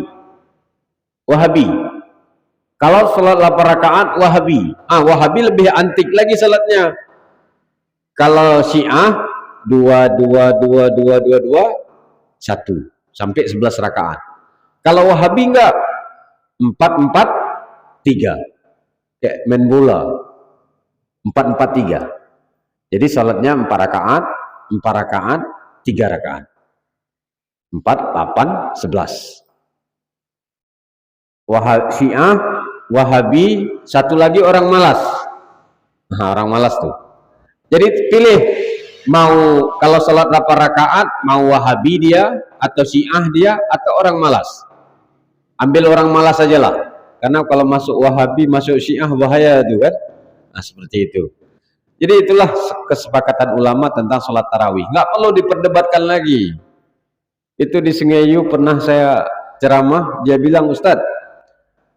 Wahabi. Kalau sholat 8 rakaat Wahabi. Wahabi lebih antik lagi sholatnya. Kalau Syiah 2 1 sampai 11 rakaat. Kalau Wahabi enggak 4 4 3. Kayak main bola. 4 4 3. Jadi sholatnya 4 rakaat, 4 rakaat, 3 rakaat. 4 8 11. Syiah, Wahabi, satu lagi orang malas. Orang malas tuh. Jadi pilih, mau kalau sholat 8 rakaat, mau Wahabi dia, atau Syiah dia, atau orang malas. Ambil orang malas saja lah. Karena kalau masuk Wahabi, masuk Syiah, bahaya itu kan. Seperti itu. Jadi itulah kesepakatan ulama tentang sholat tarawih. Nggak perlu diperdebatkan lagi. Itu di Sengayu pernah saya ceramah, dia bilang, Ustadz,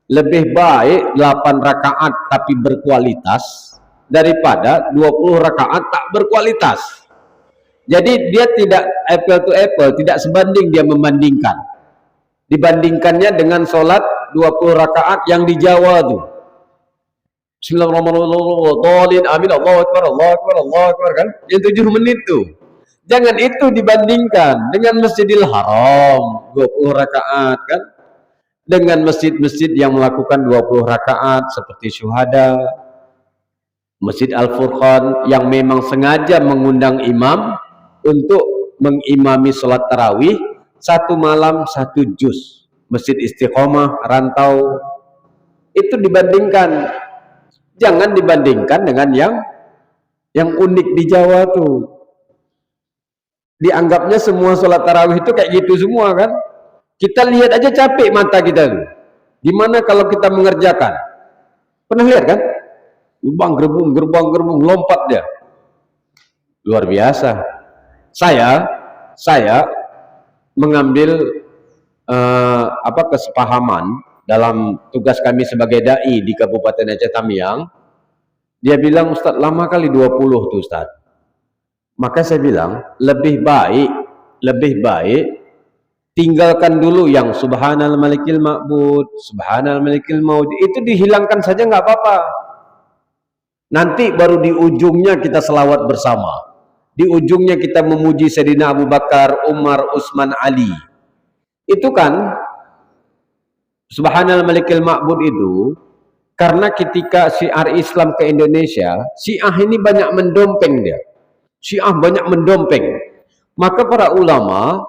lebih baik 8 rakaat tapi berkualitas daripada 20 rakaat tak berkualitas. Jadi dia tidak apple to apple, tidak sebanding dia membandingkan. Dibandingkannya dengan sholat 20 rakaat yang di Jawa tuh. Bismillahirrahmanirrahim, amin, Allahu Akbar, Allahu Akbar, Allahu Akbar, kan? Yang 7 menit tuh. Jangan itu dibandingkan dengan Masjidil Haram 20 rakaat, kan? Dengan masjid-masjid yang melakukan 20 rakaat seperti Syuhada, Masjid Al-Furqan yang memang sengaja mengundang imam untuk mengimami sholat tarawih 1 malam 1 juz. Masjid Istiqomah, Rantau, itu dibandingkan. Jangan dibandingkan dengan yang unik di Jawa tuh. Dianggapnya semua sholat tarawih itu kayak gitu semua, kan? Kita lihat aja capek mata kita tuh. Gimana kalau kita mengerjakan? Pernah lihat kan? Gerbang-gerbung, lompat dia. Luar biasa. Saya mengambil kesepahaman dalam tugas kami sebagai dai di Kabupaten Aceh Tamiang. Dia bilang, Ustaz, lama kali 20 tuh Ustaz. Maka saya bilang, lebih baik tinggalkan dulu yang subhanal malikil ma'bud, subhanal malikil maud, itu dihilangkan saja nggak apa-apa. Nanti baru di ujungnya kita selawat bersama. Di ujungnya kita memuji Sayyidina Abu Bakar, Umar, Utsman, Ali. Itu kan subhanal malikil ma'bud itu karena ketika syiar Islam ke Indonesia, Syiah ini banyak mendompeng dia. Syiah banyak mendompeng. Maka para ulama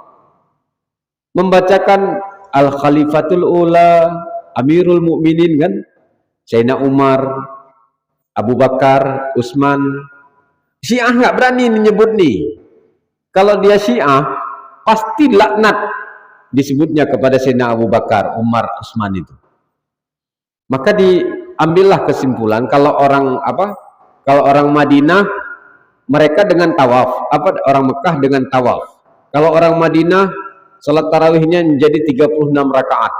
membacakan Al-Khalifatul Ula, Amirul Mukminin kan, Sayyidina Umar, Abu Bakar, Utsman. Syiah nggak berani menyebut nih. Kalau dia Syiah, pasti laknat disebutnya kepada Sayyidina Abu Bakar, Umar, Utsman itu. Maka diambillah kesimpulan kalau orang Madinah mereka dengan tawaf, orang Mekah dengan tawaf. Kalau orang Madinah salat tarawihnya menjadi 36 rakaat.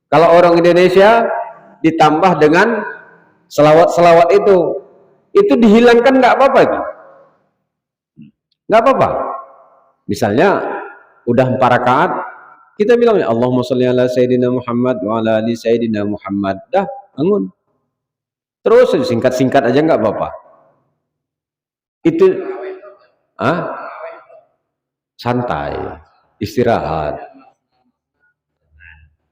Kalau orang Indonesia ditambah dengan selawat-selawat itu dihilangkan nggak apa-apa itu. Nggak apa-apa. Misalnya udah 4 rakaat, kita bilang Allahumma sholli ala Sayyidina Muhammad wa ala ali Sayyidina Muhammad. Dah, bangun. Terus singkat-singkat aja nggak apa-apa. Itu santai, istirahat.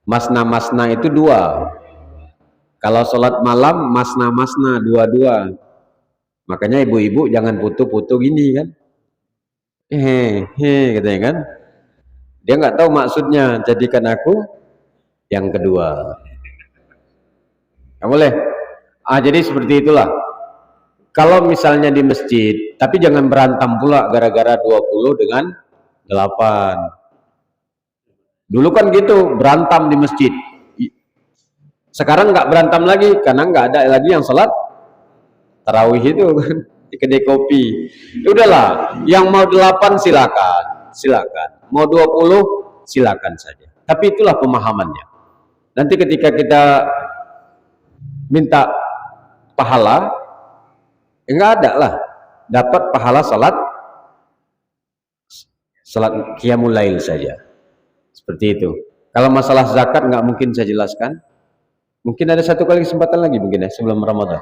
Masna-masna itu 2. Kalau sholat malam masna-masna 2-2. Makanya ibu-ibu jangan putu-putu gini kan. Katanya kan. Dia nggak tahu maksudnya, jadikan aku yang kedua. Nggak boleh. Jadi seperti itulah. Kalau misalnya di masjid, tapi jangan berantam pula gara-gara 20 dengan 8. Dulu kan gitu, berantam di masjid. Sekarang nggak berantem lagi karena nggak ada lagi yang sholat tarawih itu kan di kedai kopi. Udahlah, yang mau 8 silakan, mau 20 silakan saja. Tapi itulah pemahamannya. Nanti ketika kita minta pahala, nggak ada lah, dapat pahala salat qiyamul lail saja. Seperti itu. Kalau masalah zakat nggak mungkin saya jelaskan. Mungkin ada 1 kali kesempatan lagi mungkin ya sebelum Ramadan.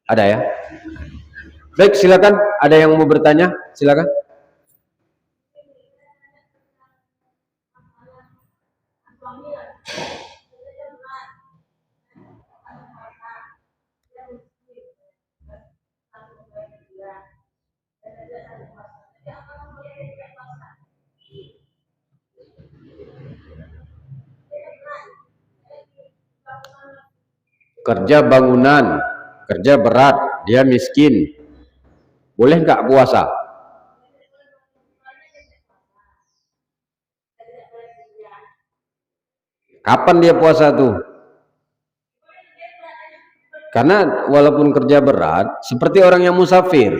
Ada ya? Baik, silakan. Ada yang mau bertanya? Silakan. Kerja bangunan, kerja berat, dia miskin, boleh nggak puasa? Kapan dia puasa tuh? Karena walaupun kerja berat, seperti orang yang musafir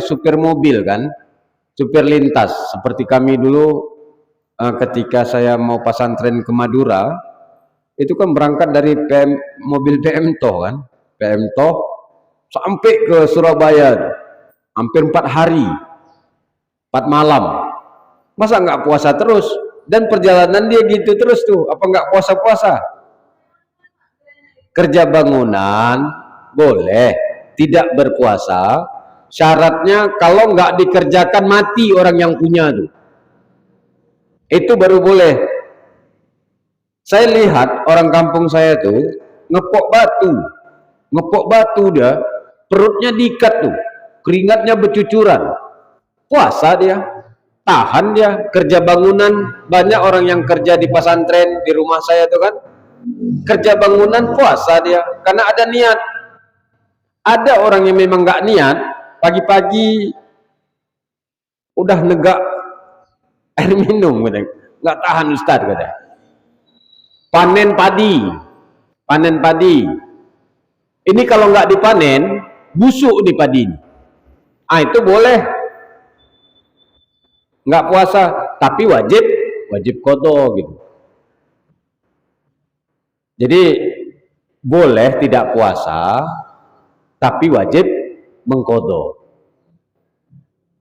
supir mobil kan, supir lintas. Seperti kami dulu ketika saya mau pesantren ke Madura, itu kan berangkat dari mobil PM Toh kan, PM Toh sampai ke Surabaya, hampir 4 hari, 4 malam. Masa nggak puasa terus? Dan perjalanan dia gitu terus tuh, apa nggak puasa-puasa? Kerja bangunan boleh, tidak berpuasa. Syaratnya kalau nggak dikerjakan mati orang yang punya tuh, itu baru boleh. Saya lihat orang kampung saya tuh ngepok batu dia, perutnya diikat tuh, keringatnya bercucuran. Puasa dia, tahan dia. Kerja bangunan, banyak orang yang kerja di pesantren di rumah saya tuh kan, kerja bangunan puasa dia, karena ada niat. Ada orang yang memang nggak niat, pagi-pagi udah negak air minum, nggak tahan Ustaz katanya. Panen padi. Ini kalau nggak dipanen, busuk di padi. Itu boleh. Nggak puasa, tapi wajib qadha gitu. Jadi boleh tidak puasa, tapi wajib mengqadha.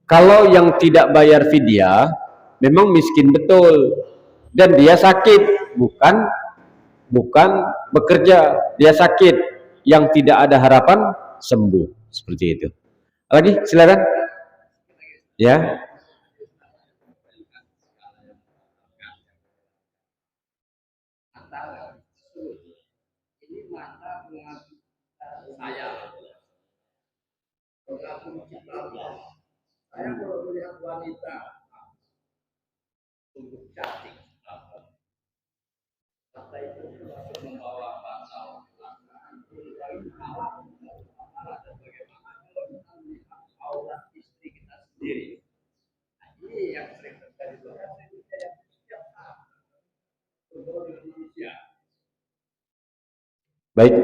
Kalau yang tidak bayar fidyah memang miskin betul dan dia sakit, bukan bekerja, dia sakit yang tidak ada harapan sembuh, seperti itu. Lagi silakan. Ya. Saya kalau melihat wanita untuk cantik, mata itu membawa pasal aurat istri kita sendiri. Ini yang sering terjadi di setiap Indonesia. Baik.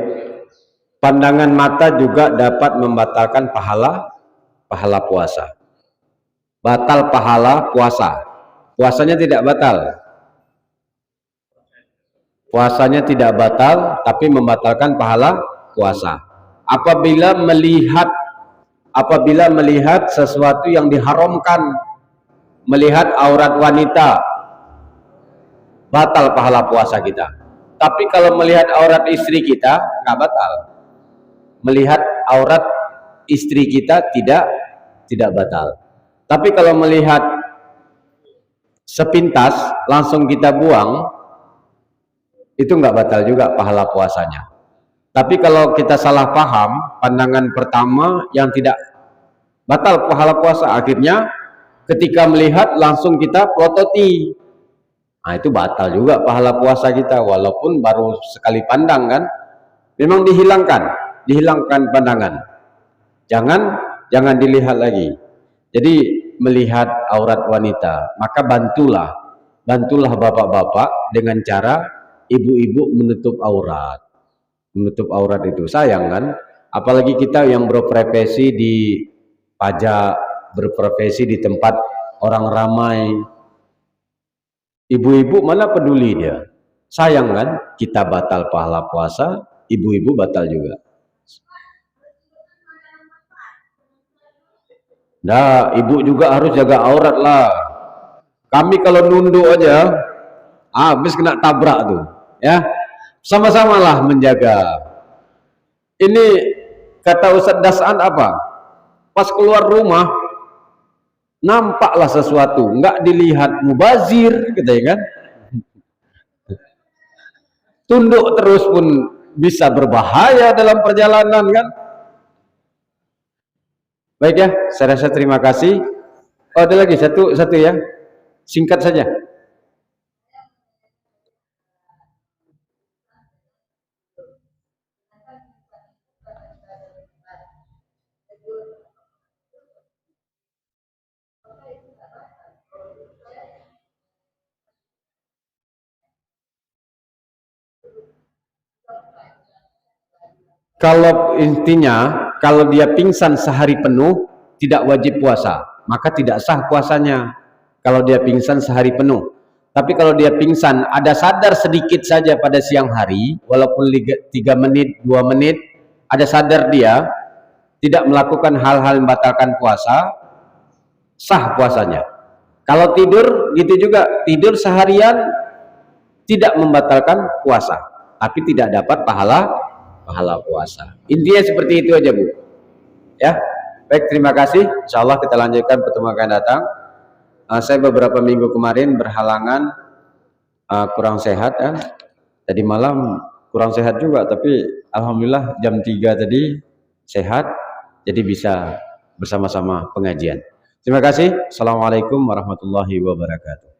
Pandangan mata juga dapat membatalkan pahala puasa. Batal pahala puasa. Puasanya tidak batal. Puasanya tidak batal, tapi membatalkan pahala puasa. Apabila melihat sesuatu yang diharamkan, melihat aurat wanita, batal pahala puasa kita. Tapi kalau melihat aurat istri kita, nggak batal. Melihat aurat istri kita tidak batal. Tapi kalau melihat sepintas langsung kita buang, itu nggak batal juga pahala puasanya. Tapi kalau kita salah paham, pandangan pertama yang tidak batal pahala puasa, akhirnya ketika melihat langsung kita plototi, nah itu batal juga pahala puasa kita, walaupun baru sekali pandang kan, memang dihilangkan pandangan, jangan dilihat lagi. Jadi melihat aurat wanita, maka bantulah bapak-bapak dengan cara ibu-ibu menutup aurat itu. Sayang kan, apalagi kita yang berprofesi di pajak, berprofesi di tempat orang ramai, ibu-ibu mana peduli dia. Sayang kan, kita batal pahala puasa, ibu-ibu batal juga. Nah, ibu juga harus jaga aurat lah. Kami kalau nunduk aja, habis kena tabrak tuh, ya. Sama-sama lah menjaga. Ini kata Ustadz Dasan apa? Pas keluar rumah, nampaklah sesuatu, nggak dilihat mubazir, gitu kan? Tunduk terus pun bisa berbahaya dalam perjalanan kan? Baik ya, saya rasa terima kasih. Oh, ada lagi satu ya, singkat saja. Kalau intinya, kalau dia pingsan sehari penuh, tidak wajib puasa, maka tidak sah puasanya. Kalau dia pingsan sehari penuh. Tapi kalau dia pingsan, ada sadar sedikit saja pada siang hari, walaupun 3 menit, 2 menit, ada sadar dia, tidak melakukan hal-hal yang membatalkan puasa, sah puasanya. Kalau tidur, gitu juga, tidur seharian, tidak membatalkan puasa, tapi tidak dapat pahala puasa. Intinya seperti itu aja, Bu. Ya, baik, terima kasih. Insya Allah kita lanjutkan pertemuan akan datang. Saya beberapa minggu kemarin berhalangan, kurang sehat kan. Tadi malam kurang sehat juga, tapi alhamdulillah jam 3 tadi sehat, jadi bisa bersama-sama pengajian. Terima kasih. Assalamualaikum warahmatullahi wabarakatuh.